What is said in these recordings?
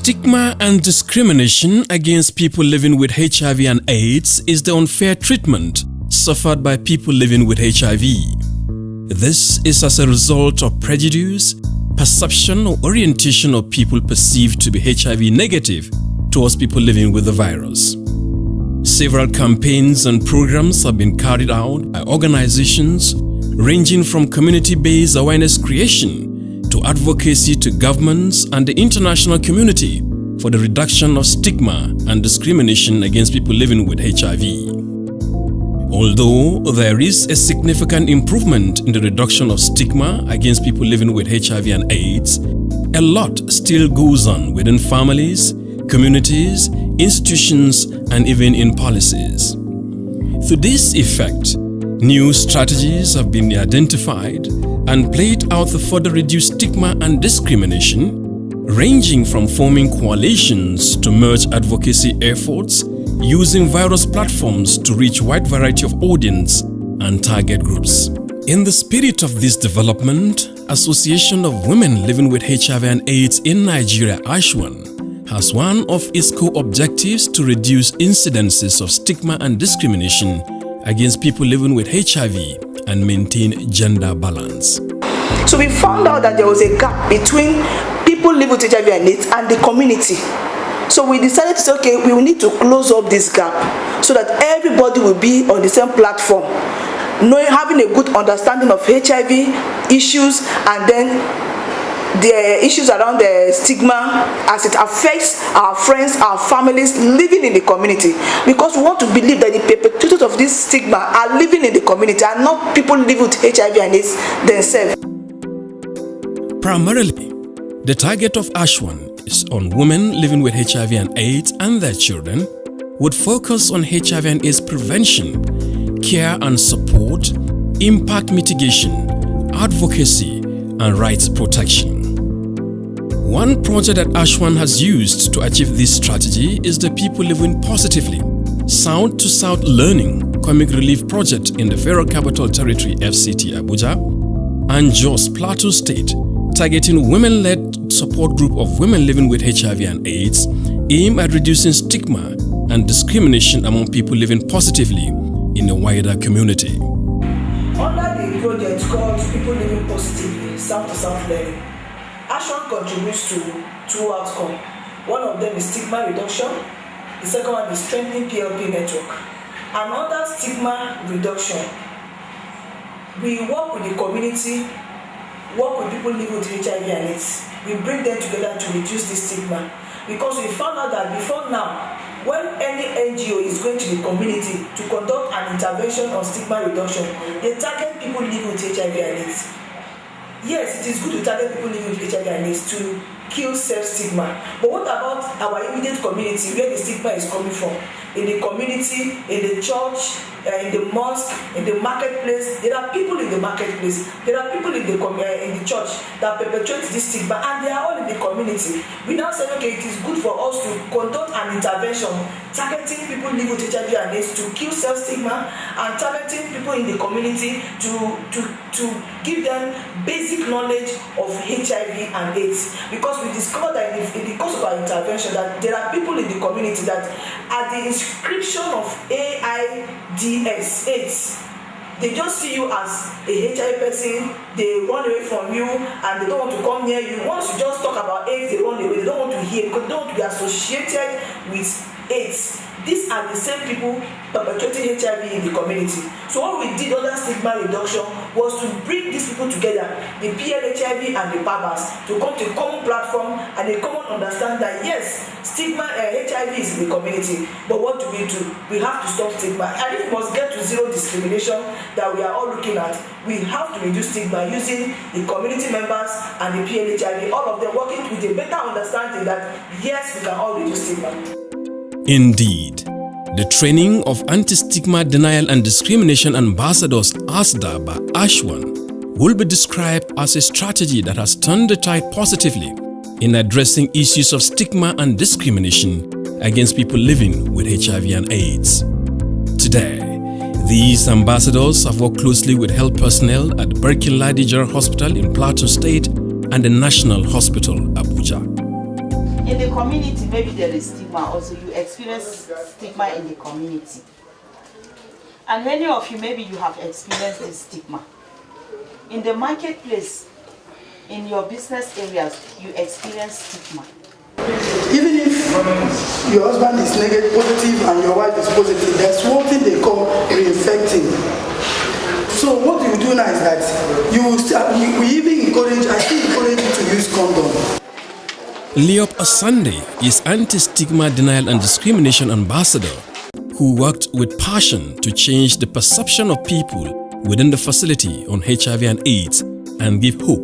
Stigma and discrimination against people living with HIV and AIDS is the unfair treatment suffered by people living with HIV. This is as a result of prejudice, perception or orientation of people perceived to be HIV negative towards people living with the virus. Several campaigns and programs have been carried out by organizations ranging from community-based awareness creation to advocacy to governments and the international community for the reduction of stigma and discrimination against people living with HIV. Although there is a significant improvement in the reduction of stigma against people living with HIV and AIDS, a lot still goes on within families, communities, institutions, and even in policies. To this effect, new strategies have been identified and played out to further reduce stigma and discrimination, ranging from forming coalitions to merge advocacy efforts, using various platforms to reach a wide variety of audience and target groups. In the spirit of this development, Association of Women Living with HIV and AIDS in Nigeria, ASWHAN, has one of its core objectives to reduce incidences of stigma and discrimination against people living with HIV and maintain gender balance. So we found out that there was a gap between people living with HIV and AIDS and the community. So we decided to say, okay, we will need to close up this gap so that everybody will be on the same platform, having a good understanding of HIV issues and then the issues around the stigma as it affects our friends, our families living in the community. Because we want to believe that the perpetrators of this stigma are living in the community and not people living with HIV and AIDS themselves. Primarily, the target of ASWHAN is on women living with HIV and AIDS and their children, would focus on HIV and AIDS prevention, care and support, impact mitigation, advocacy, and rights protection. One project that ASWHAN has used to achieve this strategy is the People Living Positively South to South Learning Comic Relief Project in the Federal Capital Territory FCT Abuja and Jos Plateau State, targeting women-led support group of women living with HIV and AIDS, aimed at reducing stigma and discrimination among people living positively in a wider community. Under the project called People Living Positively South to South Learning, ASWHAN contributes to two outcomes. One of them is stigma reduction, the second one is strengthening PLP network. Another stigma reduction, we work with the community, work with people living with HIV and AIDS. We bring them together to reduce this stigma, because we found out that before now, when any NGO is going to the community to conduct an intervention on stigma reduction, they target people living with HIV and AIDS. Yes, it is good to target people living with HIV and AIDS to kill self-stigma. But what about our immediate community, where the stigma is coming from? In the community, in the church, in the mosque, in the marketplace. There are people in the marketplace. There are people in the church that perpetrate this stigma, and they are all in the community. We now say, okay, it is good for us to conduct an intervention targeting people living with HIV and AIDS to kill self-stigma, and targeting people in the community to give them basic knowledge of HIV and AIDS. Because we discovered that in the course of our intervention that there are people in the community that at the inscription of AIDS, they just see you as a HIV person, they run away from you and they don't want to come near you. Once you just talk about AIDS, they run away, they don't want to hear because they don't want to be associated with AIDS. These are the same people perpetrating HIV in the community. So what we did under stigma reduction was to bring these people together, the PLHIV and the PABAS, to come to a common platform and a common understanding that yes, stigma HIV is in the community, but what do? We have to stop stigma. And if we must get to zero discrimination that we are all looking at, we have to reduce stigma using the community members and the PLHIV, all of them working with a better understanding that yes, we can all reduce stigma. Indeed, the training of anti-stigma denial and discrimination ambassadors ASDA by ASWHAN will be described as a strategy that has turned the tide positively in addressing issues of stigma and discrimination against people living with HIV and AIDS. Today, these ambassadors have worked closely with health personnel at Barkin-Ladi General Hospital in Plateau State and the National Hospital, Abuja. In the community, maybe there is stigma. Also, you experience stigma in the community. And many of you, maybe you have experienced this stigma. In the marketplace, in your business areas, you experience stigma. Even if your husband is negative, positive, and your wife is positive, there's one thing they call reinfecting. So what you do now is that we even encourage, I still encourage you to use condom. Leop Asande is anti-stigma denial and discrimination ambassador who worked with passion to change the perception of people within the facility on HIV and AIDS and give hope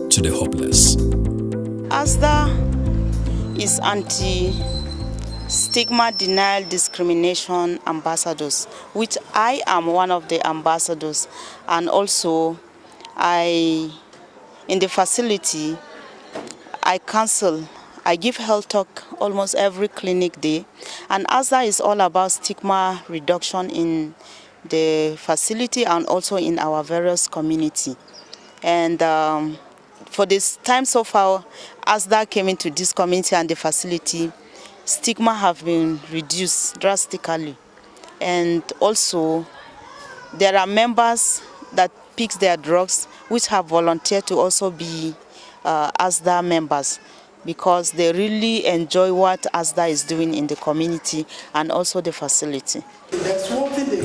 to the hopeless. ASWHAN is anti-stigma denial discrimination ambassadors, which I am one of the ambassadors, and also in the facility I counsel. I give health talk almost every clinic day, and ASWHAN is all about stigma reduction in the facility and also in our various community. And for this time so far, ASWHAN came into this community and the facility, stigma have been reduced drastically. And also, there are members that pick their drugs which have volunteered to also be ASWHAN members, because they really enjoy what ASWHAN is doing in the community and also the facility.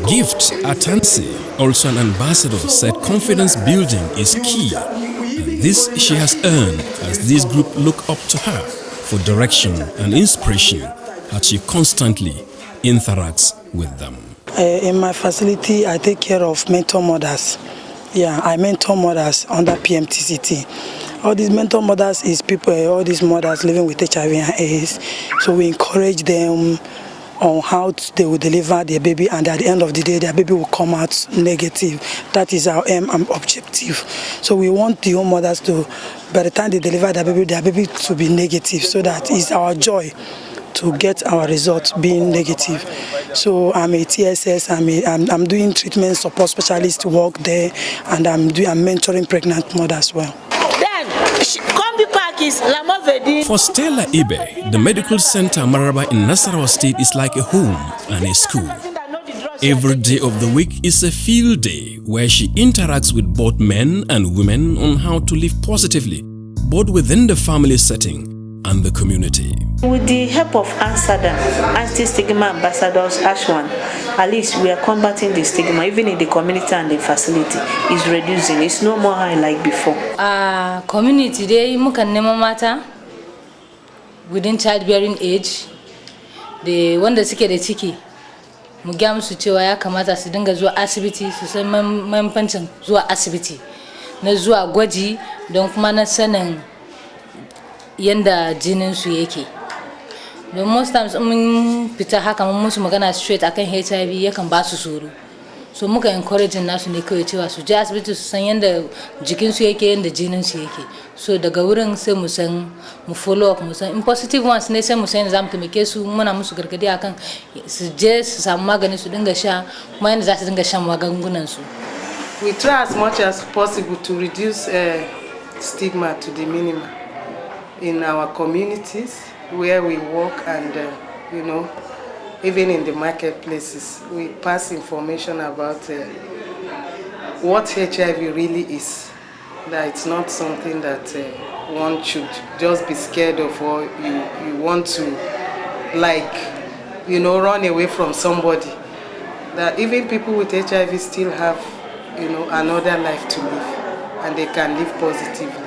Gift Atansi, also an ambassador, said confidence building is key. And this she has earned as this group look up to her for direction and inspiration as she constantly interacts with them. In my facility, I take care of mentor mothers. Yeah, I mentor mothers under PMTCT. All these mentor mothers is people, all these mothers living with HIV and AIDS. So we encourage them on how they will deliver their baby, and at the end of the day, their baby will come out negative. That is our aim and objective. So we want the home mothers to, by the time they deliver their baby to be negative, so that is our joy to get our results being negative. So I'm a TSS, I'm doing treatment support specialist work there, and I'm mentoring pregnant mothers as well. For Stella Ibe, the medical center Maraba in Nasarawa State is like a home and a school. Every day of the week is a field day where she interacts with both men and women on how to live positively, both within the family setting and the community. With the help of ASWHAN, anti-stigma ambassadors, ASWHAN, at least we are combating the stigma, even in the community and the facility. It's reducing. It's no more high like before. Community day, you can name matter within childbearing age. The one that's the chiki. Mugam suchewa ya kamata su dinga zuwa asibiti su san mahimmancin zuwa asibiti na zuwa gwaji don kuma na sanin yanda jinin su yake. Don most times mun fita haka mun musu magana straight akan HIV yakan ba su tsoro. So muka encourage nasu ne kawai cewa su je asibiti su san yanda jikin su yake, yanda jinin su yake. So daga wurin sai mu san mu follow up, mu san in positive ones ne sai mu san zamu taimake su, muna musu gargadi akan su je su samu magani su dinga sha kuma yanda za su dinga shan magungunan su. We try as much as possible to reduce stigma to the minimum in our communities where we work, and you know, even in the marketplaces, we pass information about what HIV really is. That it's not something that one should just be scared of, or you want to, like, you know, run away from somebody. That even people with HIV still have, you know, another life to live, and they can live positively.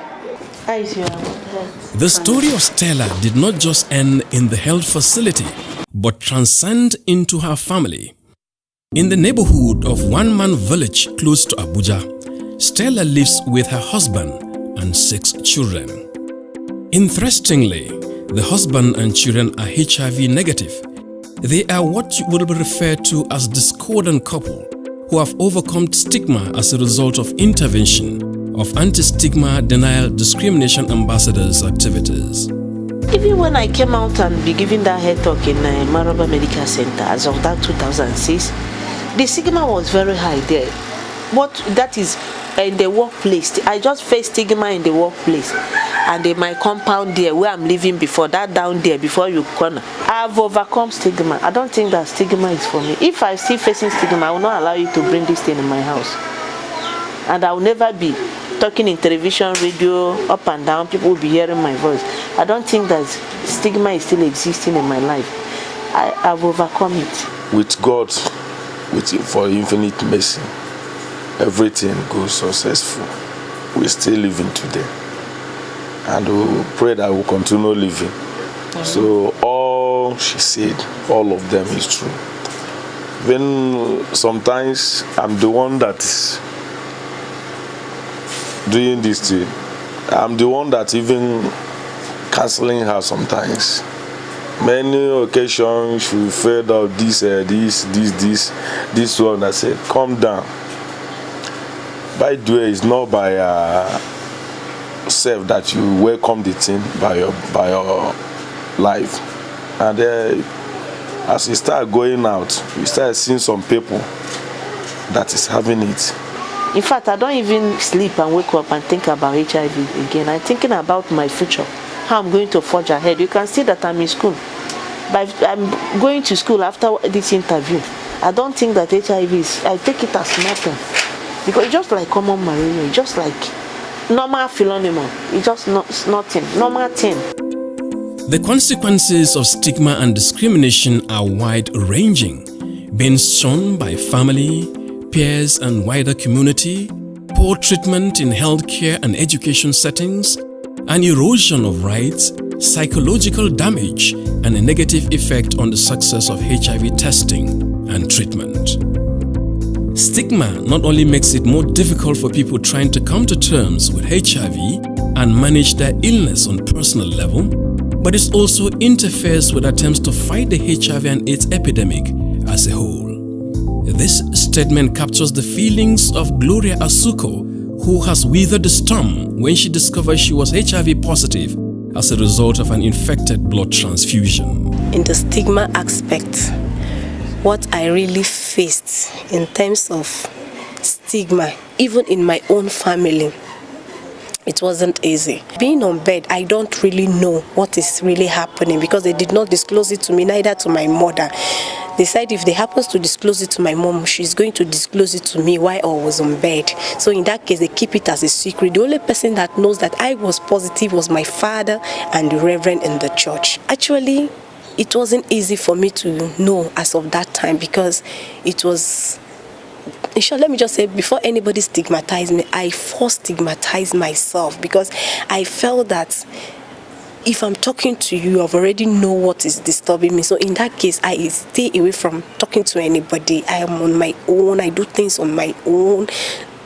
The story of Stella did not just end in the health facility, but transcend into her family. In the neighborhood of One Man Village close to Abuja, Stella lives with her husband and 6 children. Interestingly, the husband and children are HIV negative. They are what would be referred to as discordant couple who have overcome stigma as a result of intervention of anti-stigma denial discrimination ambassadors activities. Even when I came out and be giving that head talk in Maraba Medical Center as of that 2006, the stigma was very high there. But that is in the workplace. I just face stigma in the workplace. And in my compound there, where I'm living before, that down there, before you corner. I've overcome stigma. I don't think that stigma is for me. If I'm still facing stigma, I will not allow you to bring this thing in my house. And I will never be talking in television, radio, up and down. People will be hearing my voice. I don't think that stigma is still existing in my life. I've overcome it. With God, for infinite mercy, everything goes successful. We're still living today. And we pray that we'll continue living. So all she said, all of them is true. Then sometimes I'm the one that is doing this thing. I'm the one that even canceling her sometimes. Many occasions she fed out this one. I said, calm down. By the way, it's not by self that you welcome the thing by your life. And as you start going out, you start seeing some people that is having it. In fact, I don't even sleep and wake up and think about HIV again. I'm thinking about my future, how I'm going to forge ahead. You can see that I'm in school. But I'm going to school after this interview. I don't think that HIV is, I take it as nothing. Because it's just like common malaria, it's just like normal phenomenon. It's just nothing, normal thing. The consequences of stigma and discrimination are wide-ranging, being shown by family, peers and wider community, poor treatment in healthcare and education settings, an erosion of rights, psychological damage, and a negative effect on the success of HIV testing and treatment. Stigma not only makes it more difficult for people trying to come to terms with HIV and manage their illness on personal level, but it also interferes with attempts to fight the HIV and AIDS epidemic as a whole. This statement captures the feelings of Gloria Asuko, who has weathered the storm when she discovered she was HIV positive as a result of an infected blood transfusion. In the stigma aspect, what I really faced in terms of stigma, even in my own family, it wasn't easy. Being on bed, I don't really know what is really happening because they did not disclose it to me, neither to my mother. They said if they happens to disclose it to my mom, she's going to disclose it to me while I was on bed. So in that case, they keep it as a secret. The only person that knows that I was positive was my father and the reverend in the church. Actually, it wasn't easy for me to know as of that time because it was... Sure, let me just say, before anybody stigmatized me, I first stigmatized myself because I felt that if I'm talking to you, I've already know what is disturbing me. So in that case, I stay away from talking to anybody. I am on my own. I do things on my own.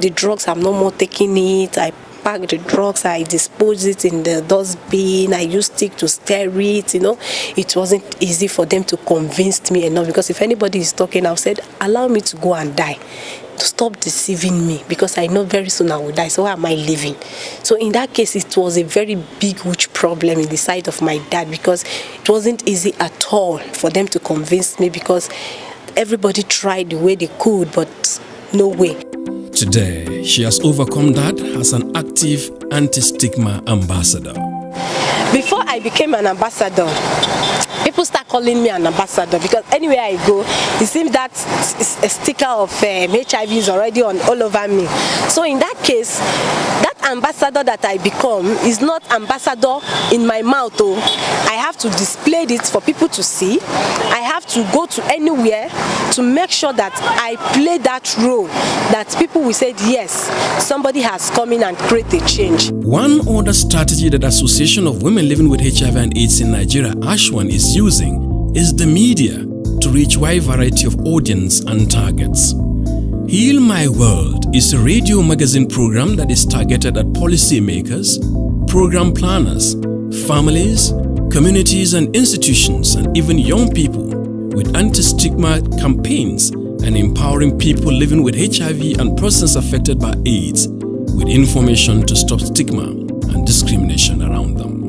The drugs, I'm no more taking it. I pack the drugs, I dispose it in the dustbin. I use stick to stir it. It wasn't easy for them to convince me enough because if anybody is talking, I've said, allow me to go and die. To stop deceiving me because I know very soon I will die. So why am I living? So in that case, it was a very big, huge problem in the side of my dad because it wasn't easy at all for them to convince me because everybody tried the way they could, but no way. Today, she has overcome that as an active anti-stigma ambassador. Before I became an ambassador, people start calling me an ambassador because anywhere I go, it seems that a sticker of HIV is already all over me. So in that case, that ambassador that I become is not ambassador in my mouth. I have to display it for people to see. I have to go to anywhere to make sure that I play that role, that people will say, yes, somebody has come in and created a change. One other strategy that the Association of Women Living with HIV and AIDS in Nigeria, ASWHAN, is using is the media to reach a wide variety of audience and targets. Heal My World is a radio magazine program that is targeted at policymakers, program planners, families, communities and institutions, and even young people, with anti-stigma campaigns and empowering people living with HIV and persons affected by AIDS with information to stop stigma and discrimination around them.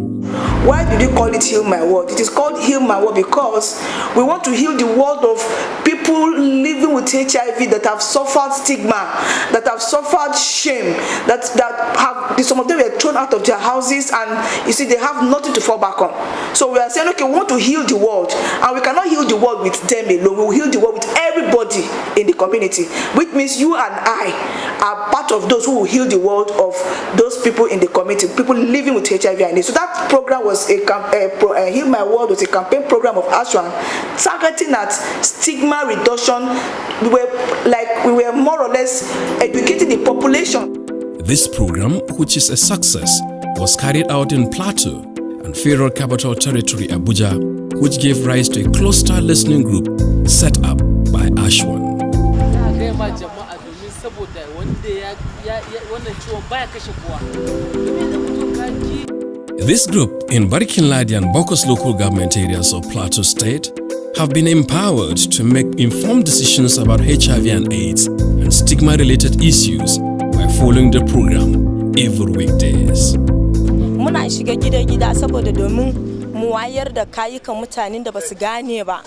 Why did you call it Heal My World? It is called Heal My World because we want to heal the world of people people living with HIV that have suffered stigma, that have suffered shame, that have, some of them were thrown out of their houses, and you see they have nothing to fall back on. So we are saying, okay, we want to heal the world, and we cannot heal the world with them alone. We will heal the world with everybody in the community, which means you and I are part of those who will heal the world of those people in the community, people living with HIV and AIDS. So that program was Heal My World was a campaign program of ASWHAN targeting at stigma reduction. We were more or less educating the population. This program, which is a success, was carried out in Plateau and Federal Capital Territory Abuja, which gave rise to a cluster listening group set up by ASWHAN. This group in Barkinladi and Bokos local government areas of Plateau State have been empowered to make informed decisions about HIV and AIDS and stigma-related issues by following the program every weekdays. Muna shiga gida-gida saboda domin mu wayar da kayukan mutanen da basu gane ba,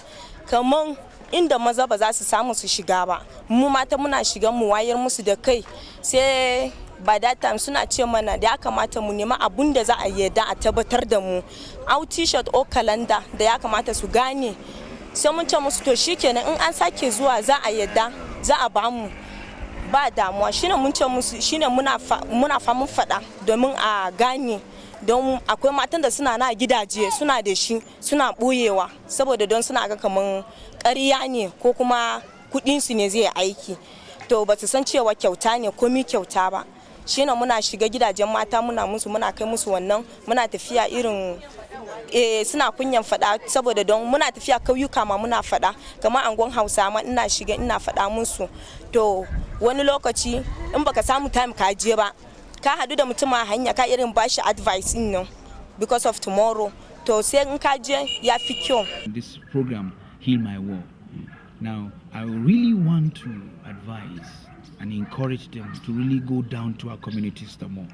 kaman inda maza ba za su samu su shiga ba. Mu mata muna shiga mu wayar musu da kai, sai by that time suna ce mana da ya kamata mu nema abun da za a yarda a tabbatar da mu, out t-shirt or calendar da ya kamata su gane. Sai mun ce musu to shikenan in an sake zuwa za a yarda, za a ba mu, ba damuwa. Shine mun ce musu, shine muna famun fada domin a gane, don akwai matan da suna na gidaje suna da shi suna boyewa saboda don suna ga kaman ƙarya ne ko kuma kudin su ne zai aiki, to ba su san cewa kyauta ne komi kyauta ba. Shine muna shiga gidajen mata muna kai musu wannan, muna tafiya irin suna kunyan fada saboda don muna tafiya kauyuka ma muna fada, kamar angon Hausa ma ina shiga ina fada musu. To wani lokaci in baka samu time ka je ba, ka hadu da mutum a hanya ka irin bashi advice din nan because of tomorrow, to sai in ka je ya fi kyau. This program Heal My World. Now I really want to advise and encourage them to really go down to our communities the more.